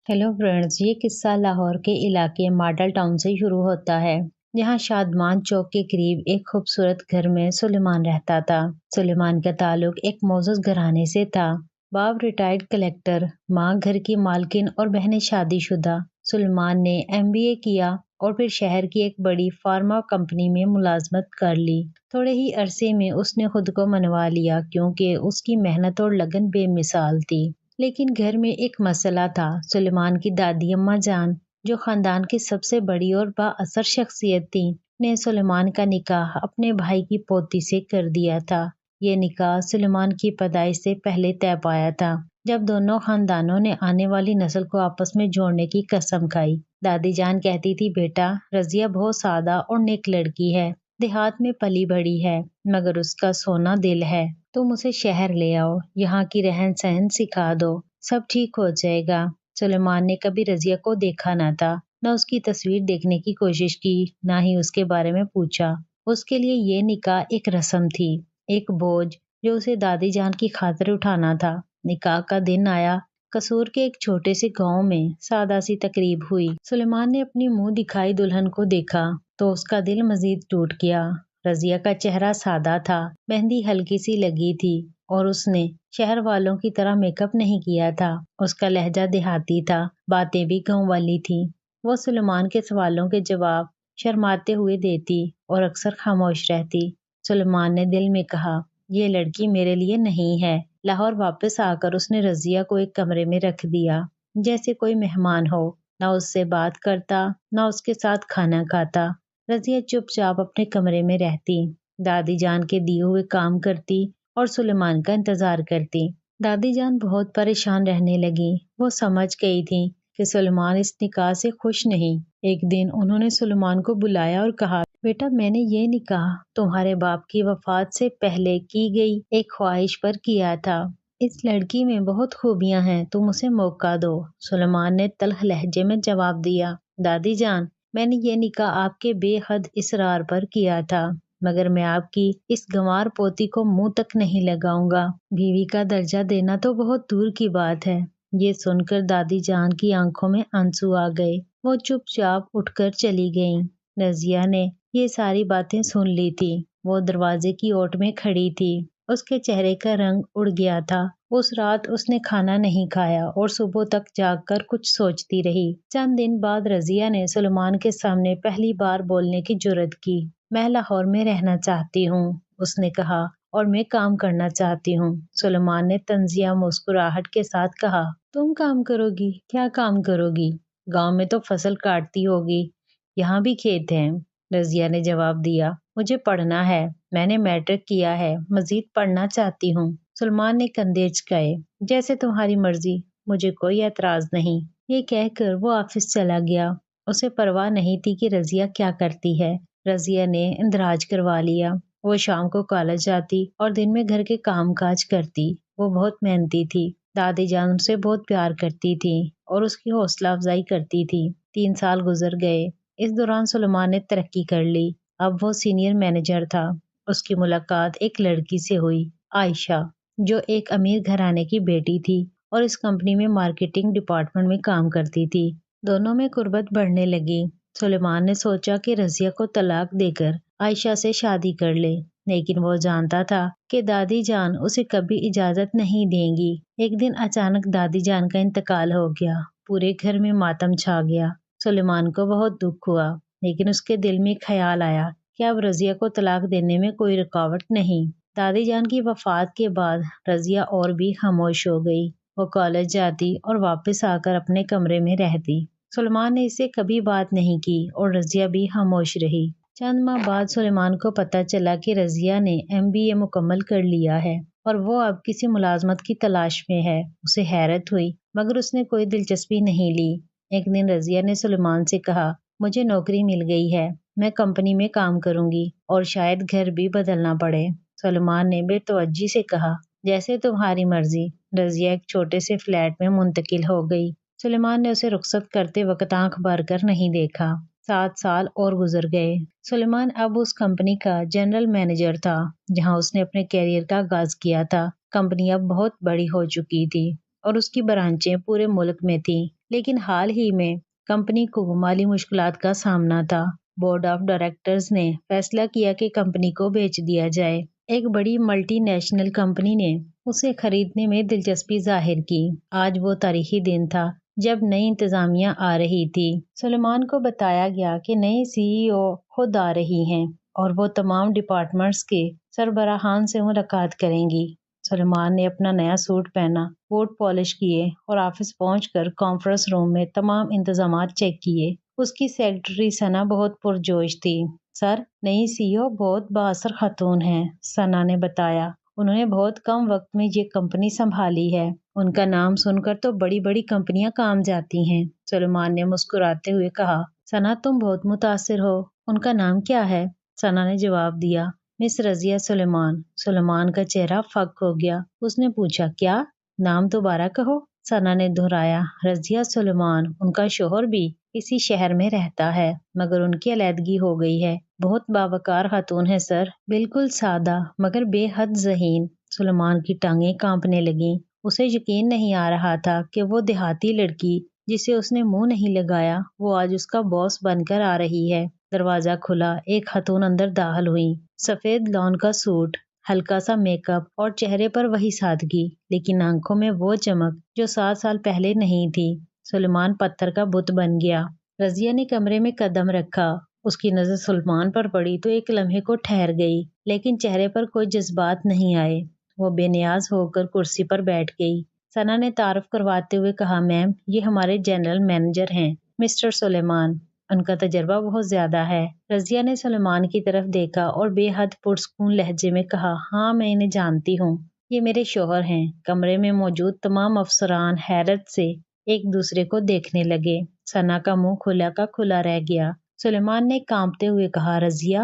Hello friends, ये किस्सा लाहौर के इलाके मॉडल टाउन से शुरू होता है, जहाँ शादमान चौक के करीब एक खूबसूरत घर में सुलेमान रहता था। सुलेमान का ताल्लुक एक मोअज़्ज़ज़ घराने से था। बाप रिटायर्ड कलेक्टर, माँ घर की मालकिन और बहनें शादीशुदा। सुलेमान ने एमबीए किया और फिर शहर की एक बड़ी फार्मा कंपनी में मुलाजमत कर ली। थोड़े ही अरसे में उसने खुद को मनवा लिया, क्योंकि उसकी मेहनत और लगन बेमिसाल थी। लेकिन घर में एक मसला था। सुलेमान की दादी अम्मा जान, जो खानदान की सबसे बड़ी और बाअसर शख्सियत थी, ने सुलेमान का निकाह अपने भाई की पोती से कर दिया था। ये निकाह सुलेमान की पैदाइश से पहले तय पाया था, जब दोनों खानदानों ने आने वाली नस्ल को आपस में जोड़ने की कसम खाई। दादी जान कहती थी, बेटा, रजिया बहुत सादा और नेक लड़की है, देहात में पली बड़ी है, मगर उसका सोना दिल है। तुम उसे शहर ले आओ, यहाँ की रहन सहन सिखा दो, सब ठीक हो जाएगा। सुलेमान ने कभी रजिया को देखा न था, न उसकी तस्वीर देखने की कोशिश की, न ही उसके बारे में पूछा। उसके लिए ये निकाह एक रस्म थी, एक बोझ जो उसे दादी जान की खातिर उठाना था। निकाह का दिन आया। कसूर के एक छोटे से गांव में सादा सी तकरीब हुई। सुलेमान ने अपनी मुंह दिखाई दुल्हन को देखा तो उसका दिल मजीद टूट गया। रजिया का चेहरा सादा था, मेहंदी हल्की सी लगी थी और उसने शहर वालों की तरह मेकअप नहीं किया था। उसका लहजा देहाती था, बातें भी गांव वाली थी। वो सुलेमान के सवालों के जवाब शर्माते हुए देती और अक्सर खामोश रहती। सुलेमान ने दिल में कहा, ये लड़की मेरे लिए नहीं है। लाहौर वापस आकर उसने रजिया को एक कमरे में रख दिया, जैसे कोई मेहमान हो। ना उससे बात करता, ना उसके साथ खाना खाता। रजिया चुपचाप अपने कमरे में रहती, दादी जान के दिए हुए काम करती और सुलेमान का इंतजार करती। दादी जान बहुत परेशान रहने लगी। वो समझ गई थी कि सुलेमान इस निकाह से खुश नहीं। एक दिन उन्होंने सुलेमान को बुलाया और कहा, बेटा, मैंने ये निकाह तुम्हारे बाप की वफात से पहले की गई एक ख्वाहिश पर किया था। इस लड़की में बहुत खूबियां हैं, तुम उसे मौका दो। सुलेमान ने तल्ख लहजे में जवाब दिया, दादी जान, मैंने ये निकाह आपके बेहद इसरार पर किया था, मगर मैं आपकी इस गंवार पोती को मुंह तक नहीं लगाऊंगा। बीवी का दर्जा देना तो बहुत दूर की बात है। ये सुनकर दादी जान की आंखों में आंसू आ गए। वो चुपचाप उठकर चली गईं। रजिया ने ये सारी बातें सुन ली थी। वो दरवाजे की ओट में खड़ी थी। उसके चेहरे का रंग उड़ गया था। उस रात उसने खाना नहीं खाया और सुबह तक जागकर कुछ सोचती रही। चंद दिन बाद रजिया ने सुलेमान के सामने पहली बार बोलने की जुर्रत की। मैं लाहौर में रहना चाहती हूँ, उसने कहा, और मैं काम करना चाहती हूँ। सुलेमान ने तंजिया मुस्कुराहट के साथ कहा, तुम काम करोगी? क्या काम करोगी? गांव में तो फसल काटती होगी, यहाँ भी खेत हैं। रजिया ने जवाब दिया, मुझे पढ़ना है, मैंने मैट्रिक किया है, मजीद पढ़ना चाहती हूँ। सुलेमान ने कंधे उचकाए, जैसे तुम्हारी मर्जी, मुझे कोई एतराज नहीं। ये कहकर वो ऑफिस चला गया। उसे परवाह नहीं थी कि रजिया क्या करती है। रजिया ने इंदराज करवा लिया। वो शाम को कॉलेज जाती और दिन में घर के काम काज करती। वो बहुत मेहनती थी। दादी जान उसे बहुत प्यार करती थी और उसकी हौसला अफजाई करती थी। 3 साल गुजर गए। इस दौरान सुलेमान ने तरक्की कर ली। अब वो सीनियर मैनेजर था। उसकी मुलाकात एक लड़की से हुई, आयशा, जो एक अमीर घराने की बेटी थी और इस कंपनी में मार्केटिंग डिपार्टमेंट में काम करती थी। दोनों में कुर्बत बढ़ने लगी। सुलेमान ने सोचा कि रजिया को तलाक देकर आयशा से शादी कर ले, लेकिन वो जानता था कि दादी जान उसे कभी इजाजत नहीं देंगी। एक दिन अचानक दादी जान का इंतकाल हो गया। पूरे घर में मातम छा गया। सुलेमान को बहुत दुख हुआ, लेकिन उसके दिल में ख्याल आया कि अब रजिया को तलाक देने में कोई रुकावट नहीं। दादी जान की वफात के बाद रजिया और भी खामोश हो गई। वो कॉलेज जाती और वापस आकर अपने कमरे में रहती। सुलेमान ने इसे कभी बात नहीं की और रजिया भी खामोश रही। चंद माह बाद सुलेमान को पता चला कि रजिया ने एमबीए मुकम्मल कर लिया है और वो अब किसी मुलाजमत की तलाश में है। उसे हैरत हुई, मगर उसने कोई दिलचस्पी नहीं ली। एक दिन रजिया ने सुलेमान से कहा, मुझे नौकरी मिल गई है, मैं कंपनी में काम करूंगी और शायद घर भी बदलना पड़े। सुलेमान ने बेतवज्जी से कहा, जैसे तुम्हारी मर्जी। रजिया एक छोटे से फ्लैट में मुंतकिल हो गई। सुलेमान ने उसे रुखसत करते वक्त आंख भर कर नहीं देखा। 7 साल और गुजर गए। सुलेमान अब उस कंपनी का जनरल मैनेजर था जहां उसने अपने कैरियर का आगाज किया था। कंपनी अब बहुत बड़ी हो चुकी थी और उसकी ब्रांचें पूरे मुल्क में थीं। لیکن حال ہی میں کمپنی کو مالی مشکلات کا سامنا تھا۔ بورڈ آف ڈائریکٹرز نے فیصلہ کیا کہ کمپنی کو بیچ دیا جائے۔ ایک بڑی ملٹی نیشنل کمپنی نے اسے خریدنے میں دلچسپی ظاہر کی۔ آج وہ تاریخی دن تھا جب نئی انتظامیہ آ رہی تھی۔ سلیمان کو بتایا گیا کہ نئے CEO خود آ رہی ہیں اور وہ تمام ڈپارٹمنٹس کے سربراہان سے ملاقات کریں گی۔ سلیمان نے اپنا نیا سوٹ پہنا، بوٹ پالش کیے اور آفس پہنچ کر کانفرنس روم میں تمام انتظامات چیک کیے۔ اس کی سیکرٹری ثنا بہت پرجوش تھی۔ سر، نئی CEO بہت بااثر خاتون ہیں، ثنا نے بتایا۔ انہوں نے بہت کم وقت میں یہ کمپنی سنبھالی ہے۔ ان کا نام سن کر تو بڑی بڑی کمپنیاں کام جاتی ہیں، سلیمان نے مسکراتے ہوئے کہا۔ ثنا، تم بہت متاثر ہو۔ ان کا نام کیا ہے؟ ثنا نے جواب دیا، مس رضیہ سلیمان۔ سلیمان کا چہرہ فک ہو گیا۔ اس نے پوچھا، کیا؟ نام دوبارہ کہو۔ ثنا نے دہرایا، رضیہ سلیمان۔ ان کا شوہر بھی اسی شہر میں رہتا ہے مگر ان کی علیحدگی ہو گئی ہے۔ بہت باوقار خاتون ہے سر، بالکل سادہ مگر بے حد ذہین۔ سلیمان کی ٹانگیں کانپنے لگیں۔ اسے یقین نہیں آ رہا تھا کہ وہ دیہاتی لڑکی جسے اس نے منہ نہیں لگایا وہ آج اس کا باس بن کر آ رہی ہے۔ دروازہ کھلا، ایک خاتون اندر داخل ہوئی۔ سفید لان کا سوٹ، ہلکا سا میک اپ اور چہرے پر وہی سادگی، لیکن آنکھوں میں وہ چمک جو 7 سال پہلے نہیں تھی۔ سلیمان پتھر کا بت بن گیا۔ رضیہ نے کمرے میں قدم رکھا۔ اس کی نظر سلیمان پر پڑی تو ایک لمحے کو ٹھہر گئی، لیکن چہرے پر کوئی جذبات نہیں آئے۔ وہ بے نیاز ہو کر کرسی پر بیٹھ گئی۔ ثنا نے تعارف کرواتے ہوئے کہا، میم، یہ ہمارے جنرل مینیجر ہیں، مسٹر سلیمان۔ ان کا تجربہ بہت زیادہ ہے۔ رضیہ نے سلیمان کی طرف دیکھا اور بے حد پرسکون لہجے میں کہا، ہاں، میں انہیں جانتی ہوں، یہ میرے شوہر ہیں۔ کمرے میں موجود تمام افسران حیرت سے ایک دوسرے کو دیکھنے لگے۔ ثنا کا منہ کھلا کا کھلا رہ گیا۔ سلیمان نے کانپتے ہوئے کہا، رضیہ،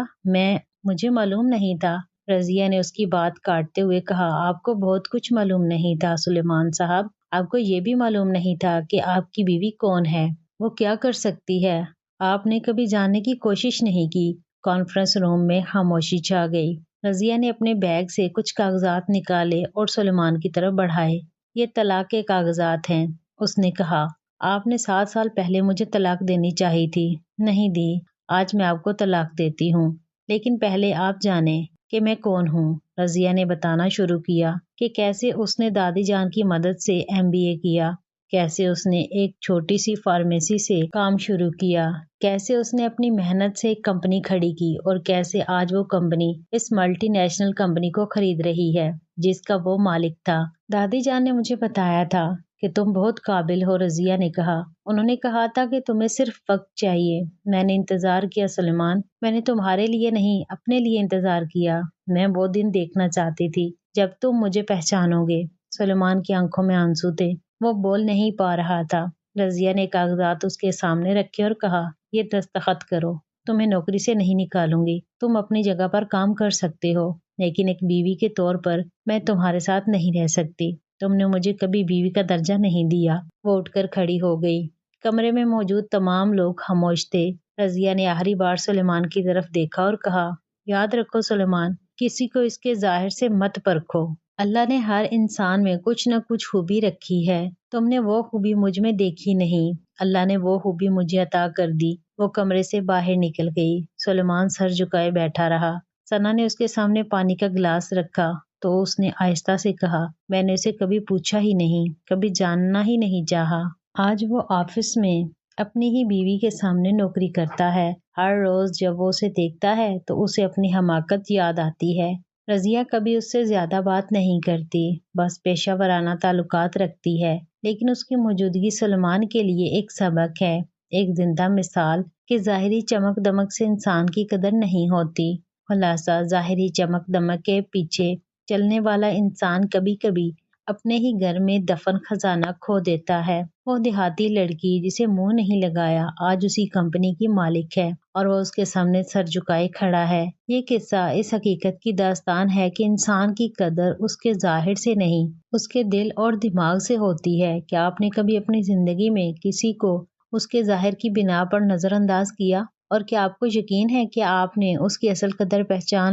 مجھے معلوم نہیں تھا۔ رضیہ نے اس کی بات کاٹتے ہوئے کہا، آپ کو بہت کچھ معلوم نہیں تھا سلیمان صاحب۔ آپ کو یہ بھی معلوم نہیں تھا کہ آپ کی بیوی کون ہے، وہ کیا کر سکتی ہے۔ آپ نے کبھی جاننے کی کوشش نہیں کی۔ کانفرنس روم میں خاموشی چھا گئی۔ رضیہ نے اپنے بیگ سے کچھ کاغذات نکالے اور سلیمان کی طرف بڑھائے۔ یہ طلاق کے کاغذات ہیں، اس نے کہا۔ آپ نے 7 سال پہلے مجھے طلاق دینی چاہی تھی، نہیں دی۔ آج میں آپ کو طلاق دیتی ہوں، لیکن پہلے آپ جانیں کہ میں کون ہوں۔ رضیہ نے بتانا شروع کیا کہ کیسے اس نے دادی جان کی مدد سے MBA کیا، کیسے اس نے ایک چھوٹی سی فارمیسی سے کام شروع کیا، کیسے اس نے اپنی محنت سے ایک کمپنی کھڑی کی اور کیسے آج وہ کمپنی اس ملٹی نیشنل کمپنی کو خرید رہی ہے جس کا وہ مالک تھا۔ دادی جان نے مجھے بتایا تھا کہ تم بہت قابل ہو، رضیہ نے کہا۔ انہوں نے کہا تھا کہ تمہیں صرف وقت چاہیے۔ میں نے انتظار کیا سلیمان، میں نے تمہارے لیے نہیں اپنے لیے انتظار کیا۔ میں وہ دن دیکھنا چاہتی تھی جب تم مجھے پہچانو گے۔ سلیمان کی آنکھوں میں آنسو تھے، وہ بول نہیں پا رہا تھا۔ رضیہ نے کاغذات اس کے سامنے رکھے اور کہا، یہ دستخط کرو، تمہیں نوکری سے نہیں نکالوں گی، تم اپنی جگہ پر کام کر سکتے ہو، لیکن ایک بیوی کے طور پر میں تمہارے ساتھ نہیں رہ سکتی۔ تم نے مجھے کبھی بیوی کا درجہ نہیں دیا۔ وہ اٹھ کر کھڑی ہو گئی۔ کمرے میں موجود تمام لوگ خاموش تھے۔ رضیہ نے آخری بار سلیمان کی طرف دیکھا اور کہا، یاد رکھو سلیمان، کسی کو اس کے ظاہر سے مت پرکھو۔ اللہ نے ہر انسان میں کچھ نہ کچھ خوبی رکھی ہے، تم نے وہ خوبی مجھ میں دیکھی نہیں، اللہ نے وہ خوبی مجھے عطا کر دی۔ وہ کمرے سے باہر نکل گئی۔ سلیمان سر جھکائے بیٹھا رہا۔ ثنا نے اس کے سامنے پانی کا گلاس رکھا تو اس نے آہستہ سے کہا، میں نے اسے کبھی پوچھا ہی نہیں، کبھی جاننا ہی نہیں چاہا۔ آج وہ آفس میں اپنی ہی بیوی کے سامنے نوکری کرتا ہے۔ ہر روز جب وہ اسے دیکھتا ہے تو اسے اپنی حماقت یاد آتی ہے۔ رضیہ کبھی اس سے زیادہ بات نہیں کرتی، بس پیشہ ورانہ تعلقات رکھتی ہے، لیکن اس کی موجودگی سلیمان کے لیے ایک سبق ہے، ایک زندہ مثال کہ ظاہری چمک دمک سے انسان کی قدر نہیں ہوتی۔ خلاصہ، ظاہری چمک دمک کے پیچھے چلنے والا انسان کبھی کبھی اپنے ہی گھر میں دفن خزانہ کھو دیتا ہے۔ وہ دیہاتی لڑکی جسے منہ نہیں لگایا آج اسی کمپنی کی مالک ہے اور وہ اس کے سامنے سر جھکائے کھڑا ہے۔ یہ قصہ اس حقیقت کی داستان ہے کہ انسان کی قدر اس کے ظاہر سے نہیں، اس کے دل اور دماغ سے ہوتی ہے۔ کیا آپ نے کبھی اپنی زندگی میں کسی کو اس کے ظاہر کی بنا پر نظر انداز کیا؟ اور کیا آپ کو یقین ہے کہ آپ نے اس کی اصل قدر پہچان